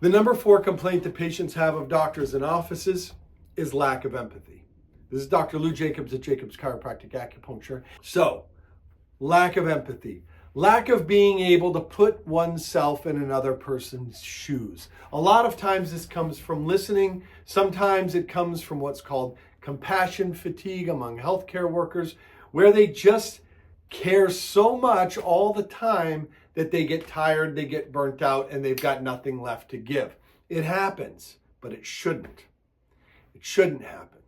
The number 4 complaint that patients have of doctors and offices is lack of empathy. This is Dr. Lou Jacobs at Jacobs Chiropractic Acupuncture. So, lack of empathy. Lack of being able to put oneself in another person's shoes. A lot of times this comes from listening. Sometimes it comes from what's called compassion fatigue among healthcare workers, where they just care so much all the time that they get tired, they get burnt out, and they've got nothing left to give. It happens, but it shouldn't. It shouldn't happen.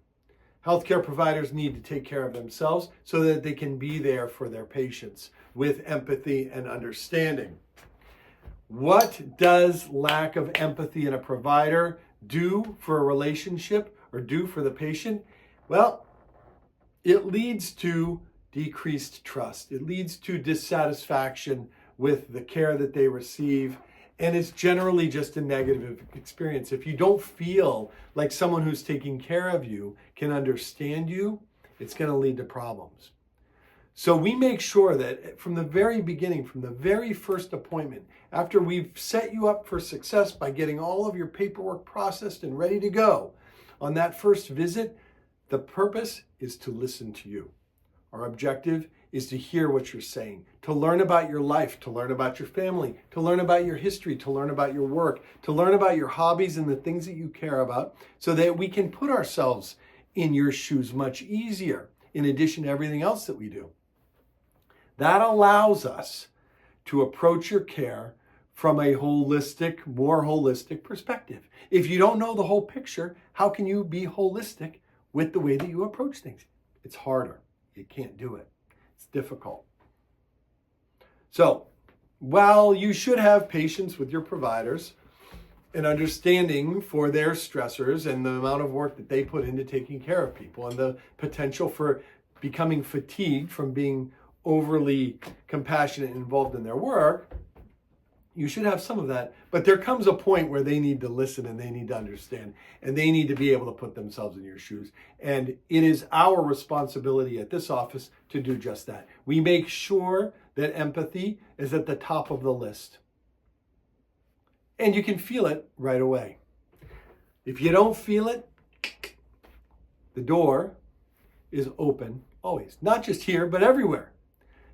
Healthcare providers need to take care of themselves so that they can be there for their patients with empathy and understanding. What does lack of empathy in a provider do for a relationship or do for the patient? Well, it leads to decreased trust. It leads to dissatisfaction with the care that they receive, and it's generally just a negative experience. If you don't feel like someone who's taking care of you can understand you, it's going to lead to problems. So we make sure that from the very beginning, from the very first appointment, after we've set you up for success by getting all of your paperwork processed and ready to go, on that first visit, the purpose is to listen to you. Our objective is to hear what you're saying, to learn about your life, to learn about your family, to learn about your history, to learn about your work, to learn about your hobbies and the things that you care about, so that we can put ourselves in your shoes much easier, in addition to everything else that we do. That allows us to approach your care from a holistic, more holistic perspective. If you don't know the whole picture, how can you be holistic with the way that you approach things? It's harder. You can't do it. It's difficult. So, while you should have patience with your providers and understanding for their stressors and the amount of work that they put into taking care of people and the potential for becoming fatigued from being overly compassionate and involved in their work, you should have some of that. But there comes a point where they need to listen and they need to understand and they need to be able to put themselves in your shoes. And it is our responsibility at this office to do just that. We make sure that empathy is at the top of the list. And you can feel it right away. If you don't feel it, the door is open always. Not just here, but everywhere.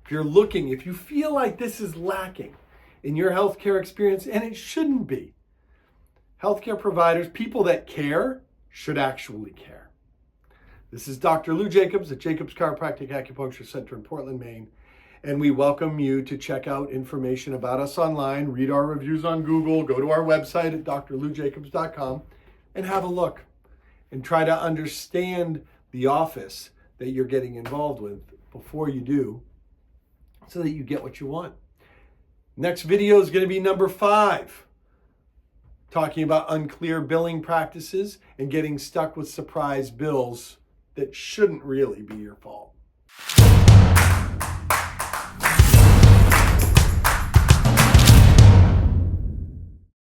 If you're looking, if you feel like this is lacking in your healthcare experience, and it shouldn't be. Healthcare providers, people that care, should actually care. This is Dr. Lou Jacobs at Jacobs Chiropractic Acupuncture Center in Portland, Maine, and we welcome you to check out information about us online, read our reviews on Google, go to our website at drloujacobs.com, and have a look and try to understand the office that you're getting involved with before you do, so that you get what you want. Next video is going to be number 5, talking about unclear billing practices and getting stuck with surprise bills that shouldn't really be your fault.